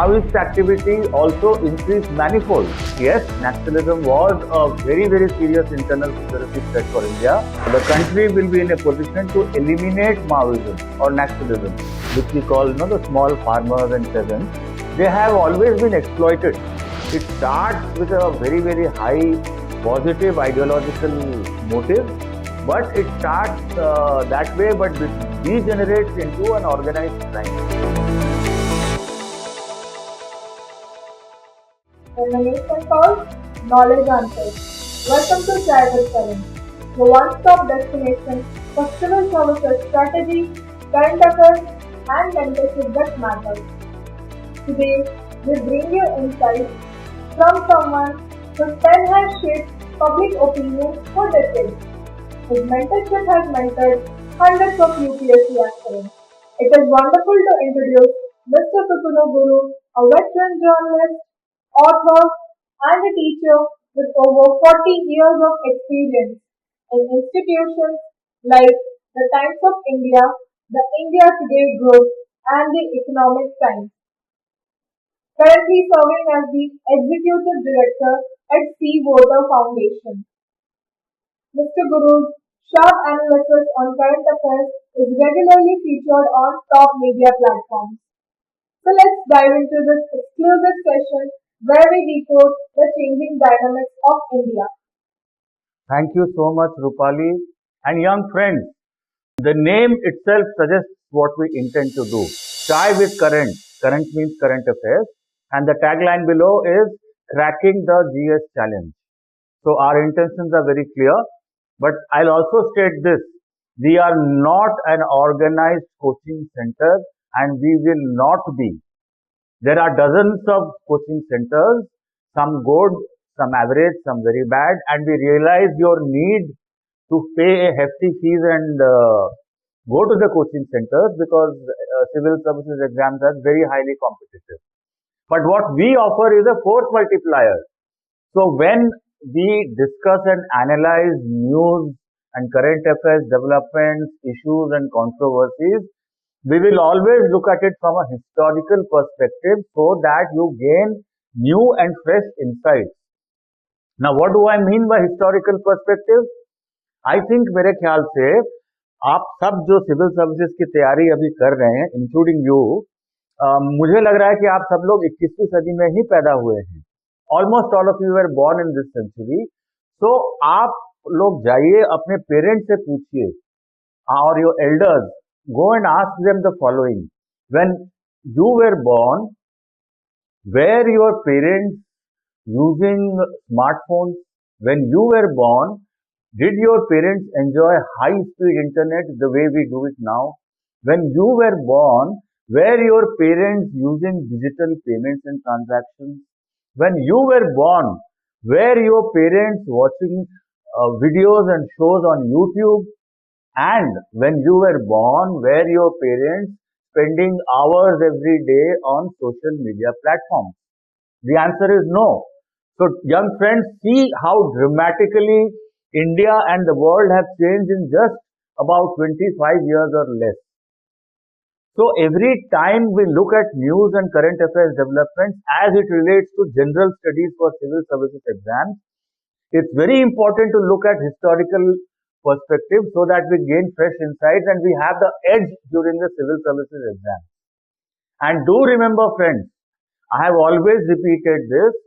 Maoist activity also increased manifold. Yes, Naxalism was a very, very serious internal security threat for India. The country will be in a position to eliminate Maoism or Naxalism, which we call the small farmers and peasants. They have always been exploited. It starts with a very, very high positive ideological motive, but it starts that way, but it degenerates into an organized crime. Information called Knowledge Answers. Welcome to Chai with Karan, the one-stop destination for civil services strategy, current affairs, and mentorship that matters. Today, we bring you insights from someone whose pen has shaped public opinion for decades. His mentorship has mentored hundreds of UPSC aspirants. It is wonderful to introduce Mr. Sukuno Guru, a veteran journalist, author, and a teacher with over 40 years of experience in institutions like the Times of India, the India Today Group, and the Economic Times. Currently serving as the Executive Director at Sea Water Foundation. Mr. Guru's sharp analysis on current affairs is regularly featured on top media platforms. So let's dive into this exclusive session where we decode the changing dynamics of India. Thank you so much, Rupali. And young friends, the name itself suggests what we intend to do. Chai with current. Current means current affairs. And the tagline below is cracking the GS challenge. So our intentions are very clear. But I'll also state this. We are not an organized coaching center and we will not be. There are dozens of coaching centers, some good, some average, some very bad, and we realize your need to pay a hefty fees and go to the coaching centers because civil services exams are very highly competitive. But what we offer is a force multiplier. So when we discuss and analyze news and current affairs developments, issues and controversies, we will always look at it from a historical perspective so that you gain new and fresh insights. Now, what do I mean by historical perspective? I think मेरे ख्याल से आप सब जो civil services की तैयारी अभी कर रहे हैं, इंक्लूडिंग यू, मुझे लग रहा है कि आप सब लोग 21वीं सदी में ही पैदा हुए हैं. Almost all of you were born in this century. तो आप लोग जाइए अपने पेरेंट्स से पूछिए और your elders. Go and ask them the following. When you were born, were your parents using smartphones? When you were born, did your parents enjoy high-speed internet the way we do it now? When you were born, were your parents using digital payments and transactions? When you were born, were your parents watching videos and shows on YouTube? And when you were born, were your parents spending hours every day on social media platforms? The answer is no. So young friends, see how dramatically India and the world have changed in just about 25 years or less. So every time we look at news and current affairs developments as it relates to general studies for civil services exams, it's very important to look at historical perspective so that we gain fresh insights and we have the edge during the civil services exam. And do remember, friends, I have always repeated this,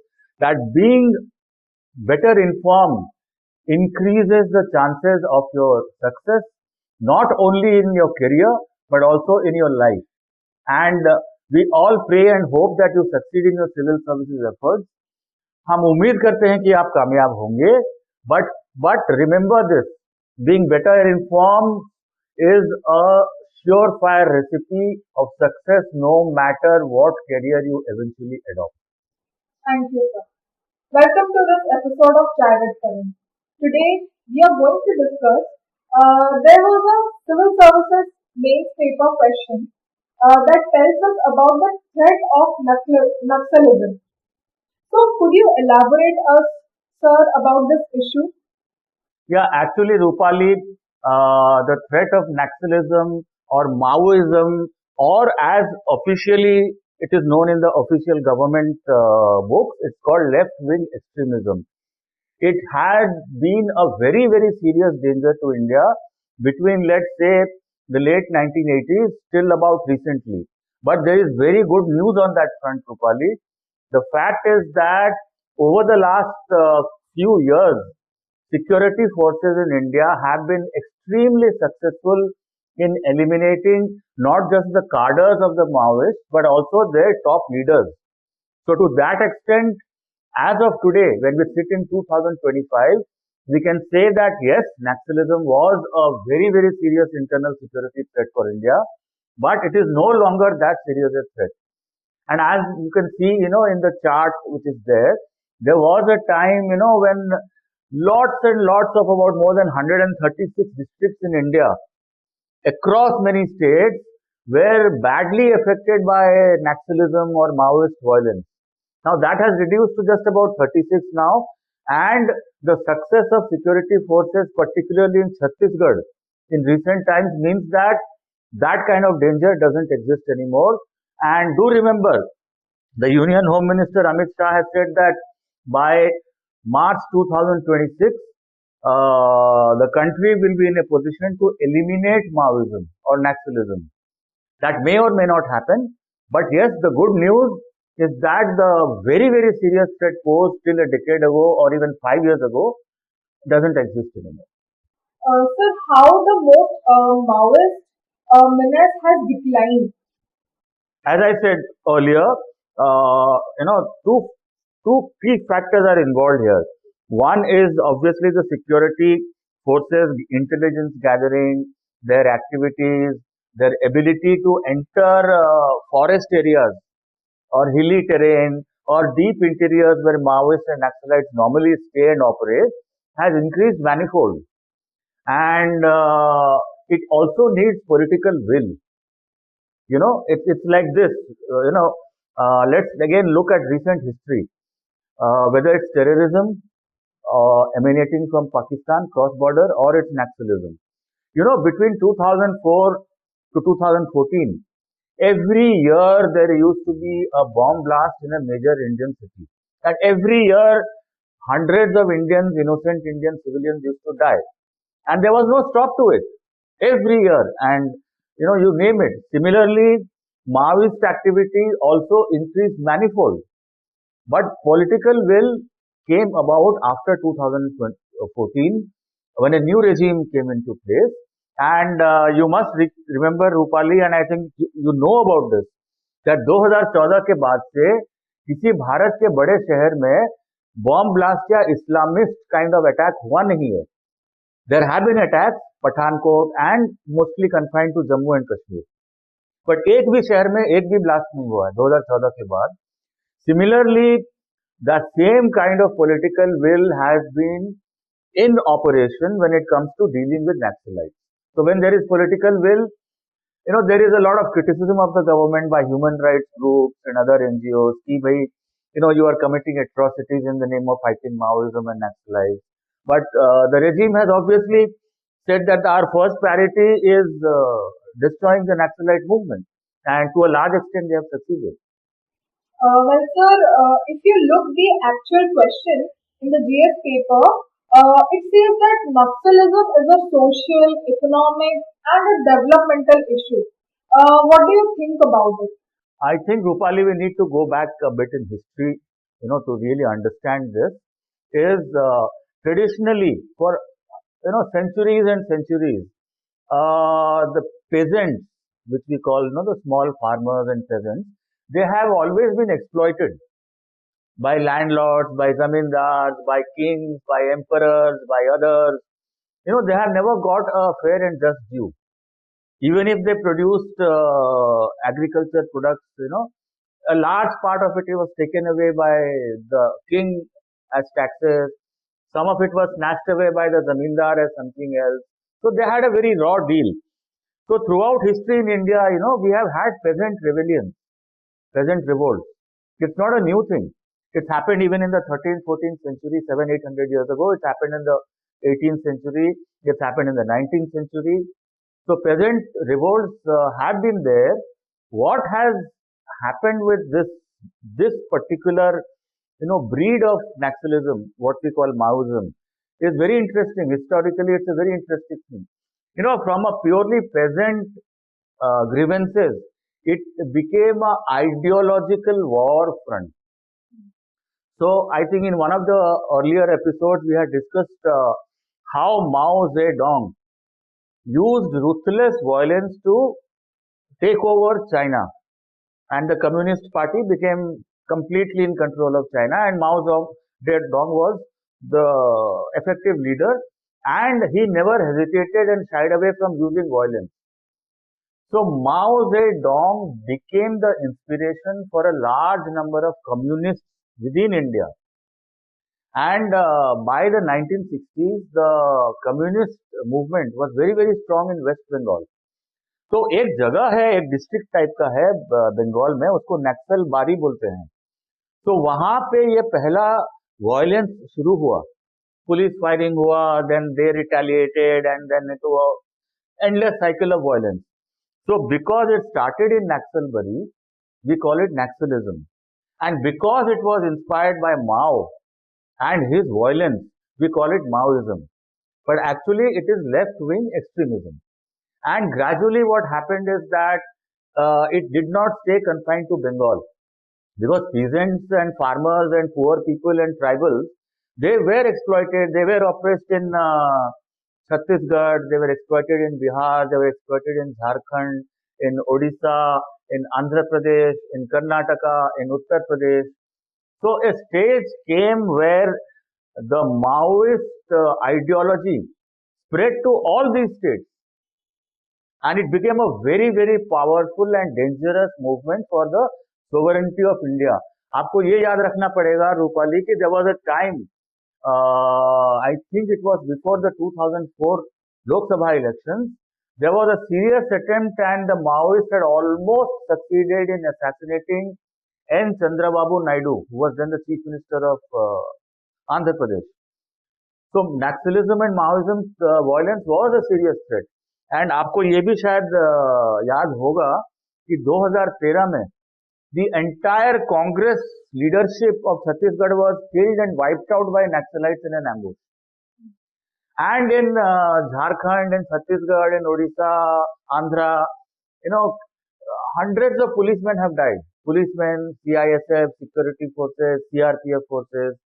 that being better informed increases the chances of your success, not only in your career, but also in your life. And we all pray and hope that you succeed in your civil services efforts. हम उम्मीद करते हैं कि आप कामयाब होंगे, but remember this, being better informed is a surefire recipe of success no matter what career you eventually adopt. Thank you, sir. Welcome to this episode of Chai with Karan. Today, we are going to discuss, there was a civil services mains paper question that tells us about the threat of Naxalism. So, could you elaborate us, sir, about this issue? Yeah, actually, Rupali, the threat of Naxalism or Maoism, or as officially it is known in the official government books. It's called left-wing extremism. It had been a very, very serious danger to India between, let's say, the late 1980s till about recently. But there is very good news on that front, Rupali. The fact is that over the last few years, security forces in India have been extremely successful in eliminating not just the cadres of the Maoists, but also their top leaders. So to that extent, as of today, when we sit in 2025, we can say that yes, Naxalism was a very, very serious internal security threat for India, but it is no longer that serious a threat. And as you can see, in the chart which is there was a time, when lots and lots of about more than 136 districts in India across many states were badly affected by Naxalism or Maoist violence. Now that has reduced to just about 36 now, and the success of security forces, particularly in Chhattisgarh, in recent times means that that kind of danger doesn't exist anymore. And do remember, the Union Home Minister Amit Shah has said that by March 2026, the country will be in a position to eliminate Maoism or Naxalism. That may or may not happen, but yes, the good news is that the very, very serious threat posed till a decade ago or even 5 years ago doesn't exist anymore. Sir, how the most Maoist menace has declined? As I said earlier, two key factors are involved here. One is obviously the security forces, intelligence gathering, their activities, their ability to enter forest areas or hilly terrain or deep interiors where Maoists and Naxalites normally stay and operate has increased manifold. And it also needs political will. It's like this. Let's again look at recent history, whether it's terrorism emanating from Pakistan cross border or it's Naxalism. Between 2004 to 2014, every year there used to be a bomb blast in a major Indian city. And every year, hundreds of Indians, innocent Indian civilians used to die. And there was no stop to it. Every year. And, you name it. Similarly, Maoist activity also increased manifold. But political will came about after 2014 when a new regime came into place. And you must remember, Rupali, and I think you know about this, that 2014 के बाद से किसी भारत के बड़े शहर में bomb blast या Islamist kind of attack हुआ नहीं है. There have been attacks, Pathankot, and mostly confined to Jammu and Kashmir. But एक भी शहर में एक भी ब्लास्ट नहीं हुआ है 2014 के बाद. Similarly, the same kind of political will has been in operation when it comes to dealing with Naxalites. So when there is political will, there is a lot of criticism of the government by human rights groups and other NGOs. You are committing atrocities in the name of fighting Maoism and Naxalites. But the regime has obviously said that our first priority is destroying the Naxalite movement. And to a large extent, they have succeeded. Well, sir, if you look the actual question in the GS paper, it says that Naxalism is a social, economic, and a developmental issue. What do you think about it? I think, Rupali, we need to go back a bit in history, to really understand this. Is traditionally for centuries and centuries, the peasants, which we call the small farmers and peasants, they have always been exploited by landlords, by zamindars, by kings, by emperors, by others. They have never got a fair and just due. Even if they produced agriculture products, a large part of it was taken away by the king as taxes. Some of it was snatched away by the zamindar as something else. So they had a very raw deal. So throughout history in India, we have had peasant rebellions, peasant revolts. It's not a new thing. It's happened even in the 13th, 14th century, 700, 800 years ago. It's happened in the 18th century. It's happened in the 19th century. So peasant revolts have been there. What has happened with this particular breed of Naxalism, what we call Maoism, is very interesting. Historically, it's a very interesting thing. From a purely peasant grievances, it became a ideological war front. So I think in one of the earlier episodes we had discussed how Mao Zedong used ruthless violence to take over China, and the Communist Party became completely in control of China, and Mao Zedong was the effective leader, and he never hesitated and shied away from using violence. So Mao Zedong became the inspiration for a large number of communists within India. And by the 1960s, the communist movement was very, very strong in West Bengal. तो एक जगह है, एक district type का है बंगाल में, उसको नक्सल बारी बोलते हैं. तो वहां पे ये पहला वायलेंस शुरू हुआ, पुलिस फायरिंग हुआ, then they retaliated and then it was endless cycle of violence. So because it started in Naxalbari, we call it Naxalism. And because it was inspired by Mao and his violence, we call it Maoism. But actually it is left-wing extremism. And gradually what happened is that it did not stay confined to Bengal. Because peasants and farmers and poor people and tribals, they were exploited, they were oppressed in Chhattisgarh, they were exploited in Bihar, they were exploited in Jharkhand, in Odisha, in Andhra Pradesh, in Karnataka, in Uttar Pradesh. So a stage came where the Maoist ideology spread to all these states, and it became a very, very powerful and dangerous movement for the sovereignty of India. आपको ये याद रखना पड़ेगा रूपाली कि there was a time, I think it was before the 2004 Lok Sabha elections, there was a serious attempt and the Maoists had almost succeeded in assassinating N. Chandrababu Naidu, who was then the Chief Minister of Andhra Pradesh. So Naxalism and Maoism violence was a serious threat. And आपको ये भी शायद याद होगा कि 2013 में the entire Congress leadership of Chhattisgarh was killed and wiped out by Naxalites in an ambush. And in Jharkhand, in Chhattisgarh, in Odisha, Andhra, hundreds of policemen have died. Policemen, CISF, security forces, CRPF forces.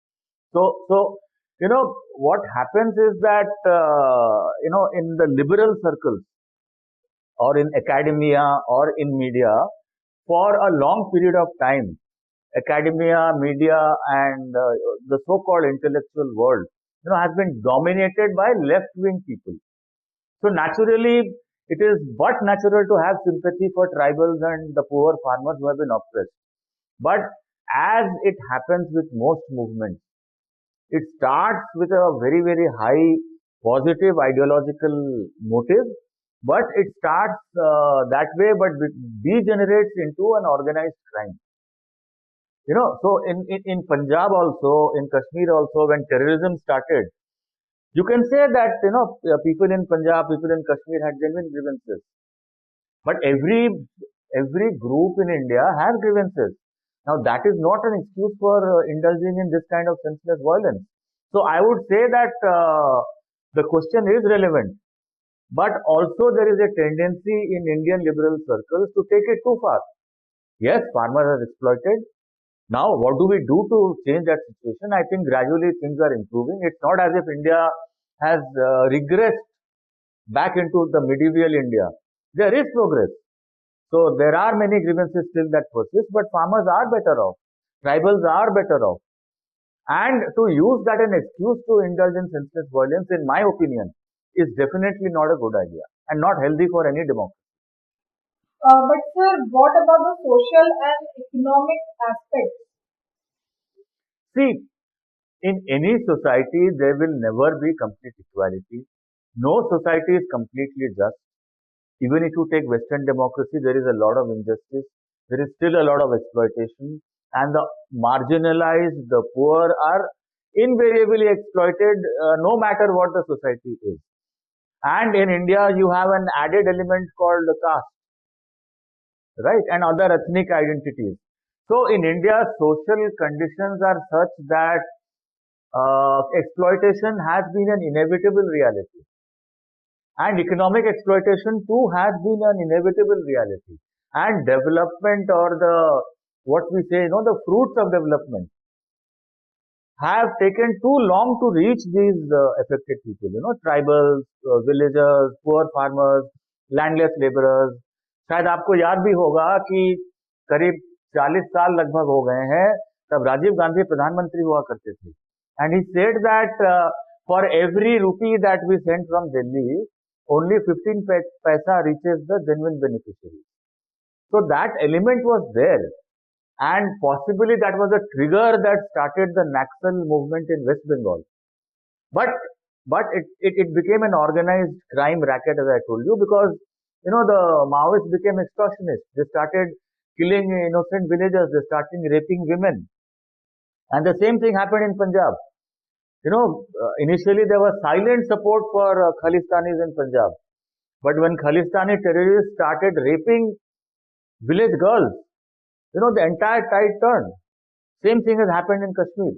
So what happens is that, in the liberal circles or in academia or in media, for a long period of time, academia, media, and the so-called intellectual world, has been dominated by left-wing people. So naturally, it is but natural to have sympathy for tribals and the poor farmers who have been oppressed. But as it happens with most movements, it starts with a very, very high positive ideological motive, but it starts that way, but degenerates into an organized crime. So in Punjab also, in Kashmir also, when terrorism started, you can say that, people in Punjab, people in Kashmir had genuine grievances. But every group in India has grievances. Now that is not an excuse for indulging in this kind of senseless violence. So I would say that the question is relevant. But also there is a tendency in Indian liberal circles to take it too far. Yes, farmers are exploited. Now, what do we do to change that situation? I think gradually things are improving. It's not as if India has regressed back into the medieval India. There is progress. So there are many grievances still that persist, but farmers are better off. Tribals are better off. And to use that an excuse to indulge in senseless violence, in my opinion, is definitely not a good idea and not healthy for any democracy. But sir, what about the social and economic aspects? See, in any society, there will never be complete equality. No society is completely just. Even if you take Western democracy, there is a lot of injustice. There is still a lot of exploitation. And the marginalized, the poor are invariably exploited no matter what the society is. And in India, you have an added element called caste. right? And other ethnic identities. So in India, social conditions are such that exploitation has been an inevitable reality. And economic exploitation too has been an inevitable reality. And development or what we say, the fruits of development have taken too long to reach these affected people, tribals, villagers, poor farmers, landless laborers. शायद आपको याद भी होगा कि करीब 40 साल लगभग हो गए हैं तब राजीव गांधी प्रधानमंत्री हुआ करते थे. And he said that for every rupee that we send from Delhi, only 15 paisa reaches the genuine beneficiary. So that element was there. And possibly that was a trigger that started the Naxal movement in West Bengal. But it became an organized crime racket, as I told you, because the Maoists became extortionists. They started killing innocent villagers. They started raping women, and the same thing happened in Punjab. Initially there was silent support for Khalistanis in Punjab, but when Khalistani terrorists started raping village girls, the entire tide turned. Same thing has happened in Kashmir.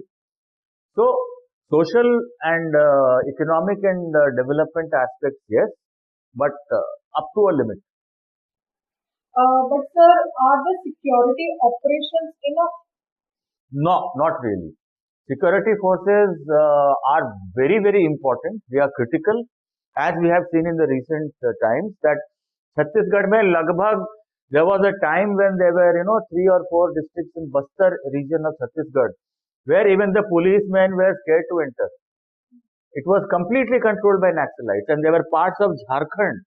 So, social and economic and development aspects, yes, but up to a limit. But sir, are the security operations enough? No, not really. Security forces are very, very important. They are critical, as we have seen in the recent times that Chhattisgarh mein lagbhag there was a time when there were 3 or 4 districts in Bastar region of Chhattisgarh where even the policemen were scared to enter. It was completely controlled by Naxalites, and there were parts of Jharkhand.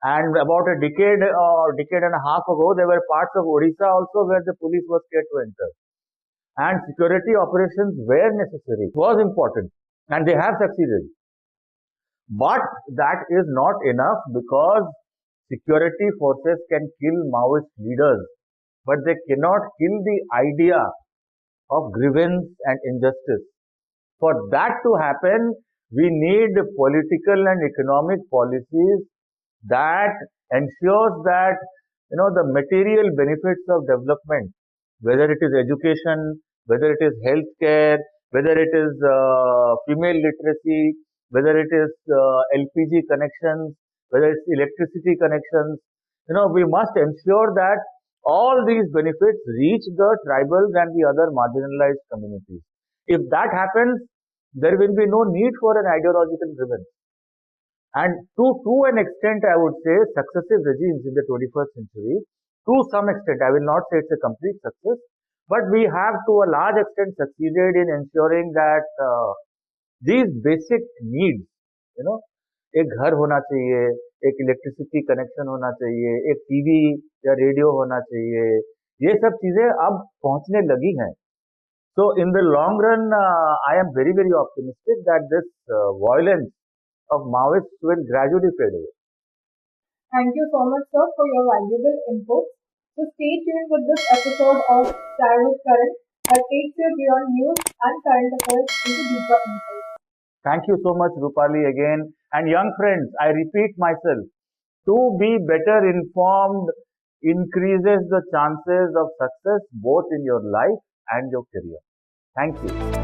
And about a decade or decade and a half ago, there were parts of Odisha also where the police was scared to enter. And security operations were necessary. It was important, and they have succeeded. But that is not enough because security forces can kill Maoist leaders, but they cannot kill the idea of grievance and injustice. For that to happen, we need political and economic policies that ensures that the material benefits of development, whether it is education, whether it is healthcare, whether it is female literacy, whether it is LPG connections, whether it's electricity connections, we must ensure that all these benefits reach the tribals and the other marginalized communities. If that happens, there will be no need for an ideological grievance. And to an extent, I would say, successive regimes in the 21st century, to some extent, I will not say it's a complete success, but we have to a large extent succeeded in ensuring that these basic needs, एक घर होना चाहिए, एक electricity connection होना चाहिए, एक TV या radio होना चाहिए, ये सब चीजें अब पहुंचने लगी हैं. So in the long run, I am very, very optimistic that this violence of Maoists will gradually fade away. Thank you so much, sir, for your valuable input. So stay tuned with this episode of Chai with Current that takes you beyond news and current affairs into deeper insights. Thank you so much, Rupali, again. And young friends, I repeat myself, to be better informed increases the chances of success both in your life and your career. Thank you.